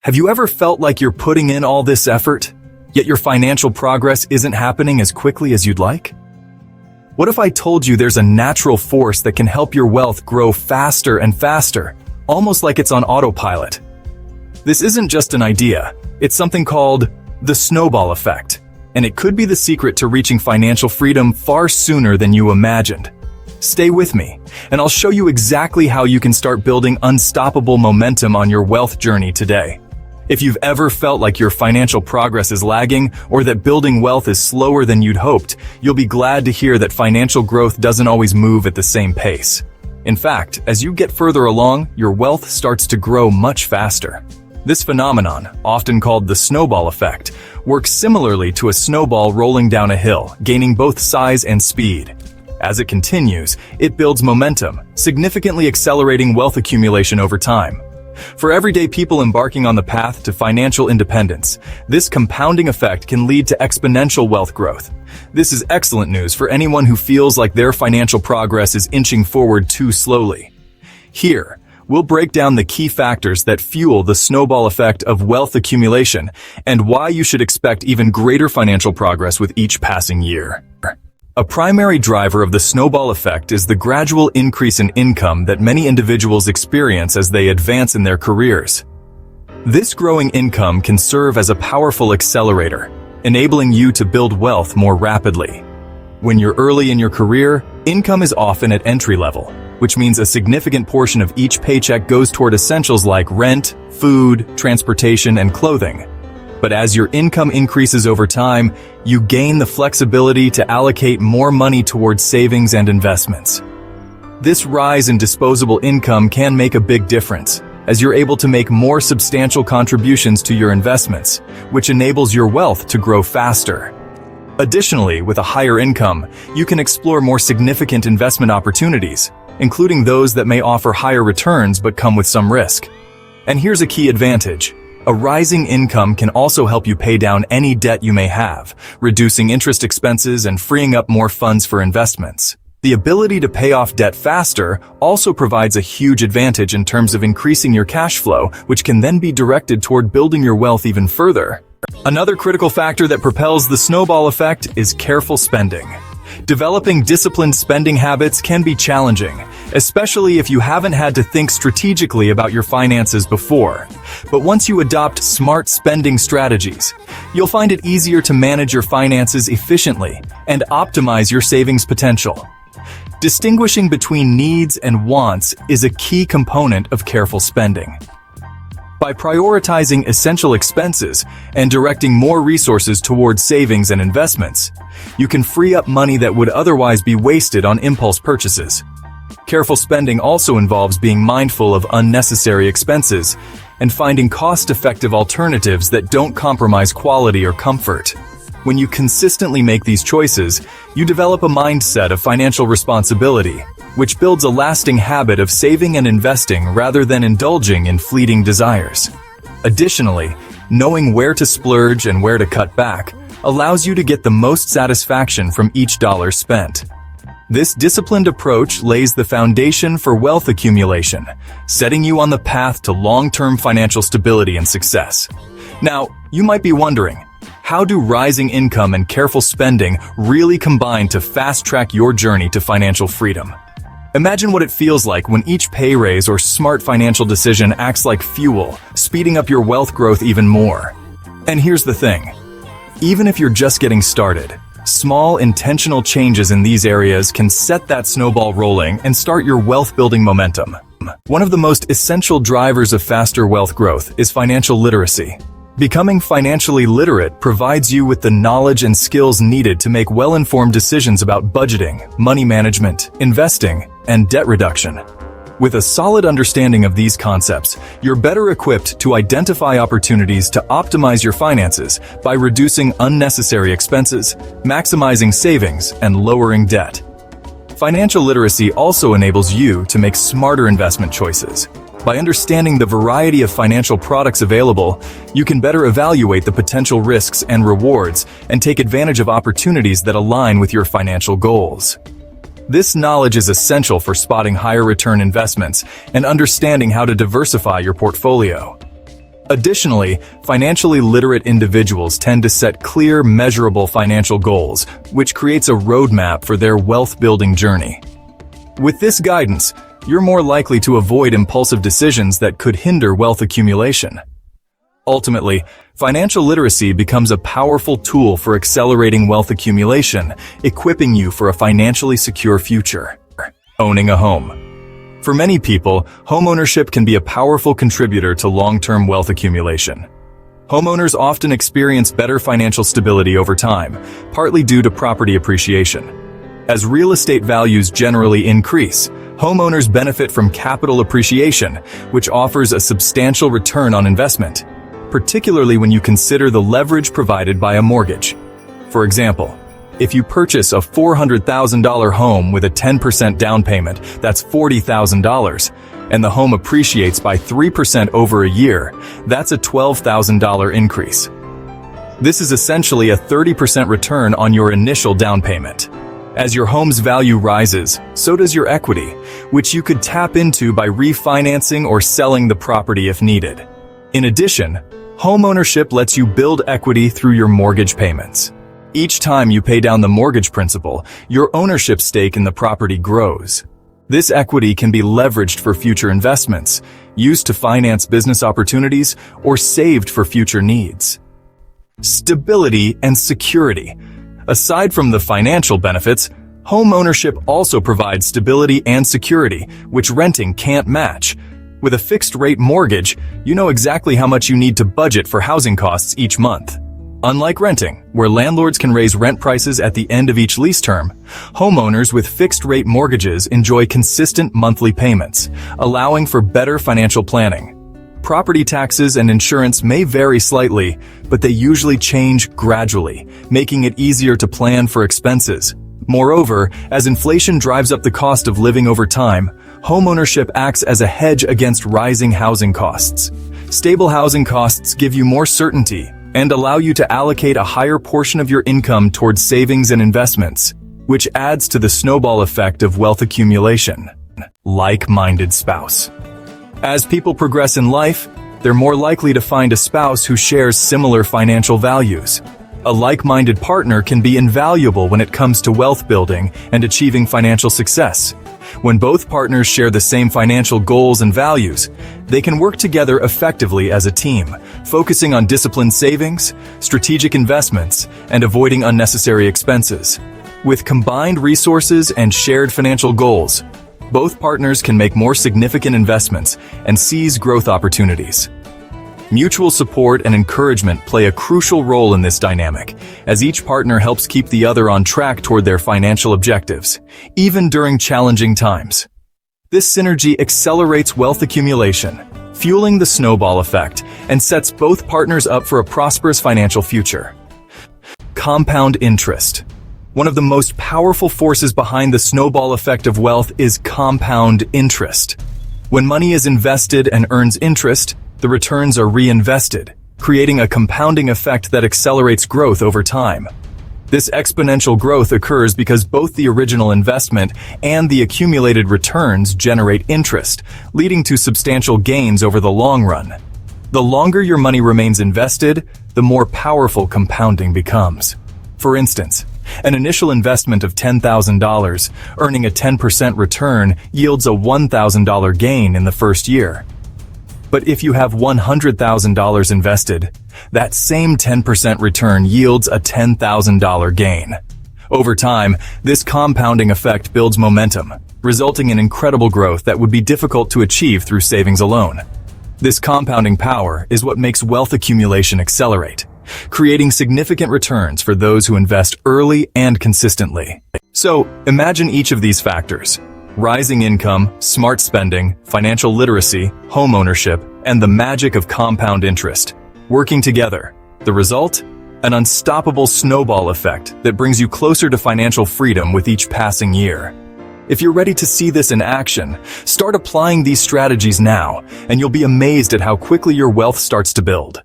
Have you ever felt like you're putting in all this effort, yet your financial progress isn't happening as quickly as you'd like? What if I told you there's a natural force that can help your wealth grow faster and faster, almost like it's on autopilot? This isn't just an idea, it's something called the Snowball Effect, and it could be the secret to reaching financial freedom far sooner than you imagined. Stay with me, and I'll show you exactly how you can start building unstoppable momentum on your wealth journey today. If you've ever felt like your financial progress is lagging or that building wealth is slower than you'd hoped, you'll be glad to hear that financial growth doesn't always move at the same pace. In fact, as you get further along, your wealth starts to grow much faster. This phenomenon, often called the snowball effect, works similarly to a snowball rolling down a hill, gaining both size and speed. As it continues, it builds momentum, significantly accelerating wealth accumulation over time. For everyday people embarking on the path to financial independence, this compounding effect can lead to exponential wealth growth. This is excellent news for anyone who feels like their financial progress is inching forward too slowly. Here, we'll break down the key factors that fuel the snowball effect of wealth accumulation and why you should expect even greater financial progress with each passing year. A primary driver of the snowball effect is the gradual increase in income that many individuals experience as they advance in their careers. This growing income can serve as a powerful accelerator, enabling you to build wealth more rapidly. When you're early in your career, income is often at entry level, which means a significant portion of each paycheck goes toward essentials like rent, food, transportation, and clothing. But as your income increases over time, you gain the flexibility to allocate more money towards savings and investments. This rise in disposable income can make a big difference, as you're able to make more substantial contributions to your investments, which enables your wealth to grow faster. Additionally, with a higher income, you can explore more significant investment opportunities, including those that may offer higher returns but come with some risk. And here's a key advantage. A rising income can also help you pay down any debt you may have, reducing interest expenses and freeing up more funds for investments. The ability to pay off debt faster also provides a huge advantage in terms of increasing your cash flow, which can then be directed toward building your wealth even further. Another critical factor that propels the snowball effect is careful spending. Developing disciplined spending habits can be challenging, especially if you haven't had to think strategically about your finances before. But once you adopt smart spending strategies, you'll find it easier to manage your finances efficiently and optimize your savings potential. Distinguishing between needs and wants is a key component of careful spending. By prioritizing essential expenses and directing more resources towards savings and investments, you can free up money that would otherwise be wasted on impulse purchases. Careful spending also involves being mindful of unnecessary expenses and finding cost-effective alternatives that don't compromise quality or comfort. When you consistently make these choices, you develop a mindset of financial responsibility, which builds a lasting habit of saving and investing rather than indulging in fleeting desires. Additionally, knowing where to splurge and where to cut back allows you to get the most satisfaction from each dollar spent. This disciplined approach lays the foundation for wealth accumulation, setting you on the path to long-term financial stability and success. Now, you might be wondering, how do rising income and careful spending really combine to fast-track your journey to financial freedom? Imagine what it feels like when each pay raise or smart financial decision acts like fuel, speeding up your wealth growth even more. And here's the thing. Even if you're just getting started, small intentional changes in these areas can set that snowball rolling and start your wealth-building momentum. One of the most essential drivers of faster wealth growth is financial literacy. Becoming financially literate provides you with the knowledge and skills needed to make well-informed decisions about budgeting, money management, investing, and debt reduction. With a solid understanding of these concepts, you're better equipped to identify opportunities to optimize your finances by reducing unnecessary expenses, maximizing savings, and lowering debt. Financial literacy also enables you to make smarter investment choices. By understanding the variety of financial products available, you can better evaluate the potential risks and rewards and take advantage of opportunities that align with your financial goals. This knowledge is essential for spotting higher return investments and understanding how to diversify your portfolio. Additionally, financially literate individuals tend to set clear, measurable financial goals, which creates a roadmap for their wealth-building journey. With this guidance, you're more likely to avoid impulsive decisions that could hinder wealth accumulation. Ultimately, financial literacy becomes a powerful tool for accelerating wealth accumulation, equipping you for a financially secure future. Owning a home. For many people, homeownership can be a powerful contributor to long-term wealth accumulation. Homeowners often experience better financial stability over time, partly due to property appreciation. As real estate values generally increase, homeowners benefit from capital appreciation, which offers a substantial return on investment, particularly when you consider the leverage provided by a mortgage. For example, if you purchase a $400,000 home with a 10% down payment, that's $40,000, and the home appreciates by 3% over a year, that's a $12,000 increase. This is essentially a 30% return on your initial down payment. As your home's value rises, so does your equity, which you could tap into by refinancing or selling the property if needed. In addition, homeownership lets you build equity through your mortgage payments. Each time you pay down the mortgage principal, your ownership stake in the property grows. This equity can be leveraged for future investments, used to finance business opportunities, or saved for future needs. Stability and security. Aside from the financial benefits, homeownership also provides stability and security, which renting can't match. With a fixed-rate mortgage, you know exactly how much you need to budget for housing costs each month. Unlike renting, where landlords can raise rent prices at the end of each lease term, homeowners with fixed-rate mortgages enjoy consistent monthly payments, allowing for better financial planning. Property taxes and insurance may vary slightly, but they usually change gradually, making it easier to plan for expenses. Moreover, as inflation drives up the cost of living over time, homeownership acts as a hedge against rising housing costs. Stable housing costs give you more certainty and allow you to allocate a higher portion of your income towards savings and investments, which adds to the snowball effect of wealth accumulation. Like-minded spouse. As people progress in life, they're more likely to find a spouse who shares similar financial values. A like-minded partner can be invaluable when it comes to wealth building and achieving financial success. When both partners share the same financial goals and values, they can work together effectively as a team, focusing on disciplined savings, strategic investments, and avoiding unnecessary expenses. With combined resources and shared financial goals, both partners can make more significant investments and seize growth opportunities. Mutual support and encouragement play a crucial role in this dynamic, as each partner helps keep the other on track toward their financial objectives, even during challenging times. This synergy accelerates wealth accumulation, fueling the snowball effect, and sets both partners up for a prosperous financial future. Compound interest. One of the most powerful forces behind the snowball effect of wealth is compound interest. When money is invested and earns interest, the returns are reinvested, creating a compounding effect that accelerates growth over time. This exponential growth occurs because both the original investment and the accumulated returns generate interest, leading to substantial gains over the long run. The longer your money remains invested, the more powerful compounding becomes. For instance, an initial investment of $10,000, earning a 10% return, yields a $1,000 gain in the first year. But if you have $100,000 invested, that same 10% return yields a $10,000 gain. Over time, this compounding effect builds momentum, resulting in incredible growth that would be difficult to achieve through savings alone. This compounding power is what makes wealth accumulation accelerate, creating significant returns for those who invest early and consistently. So, imagine each of these factors: rising income, smart spending, financial literacy, homeownership, and the magic of compound interest working together. The result? An unstoppable snowball effect that brings you closer to financial freedom with each passing year. If you're ready to see this in action, start applying these strategies now, and you'll be amazed at how quickly your wealth starts to build.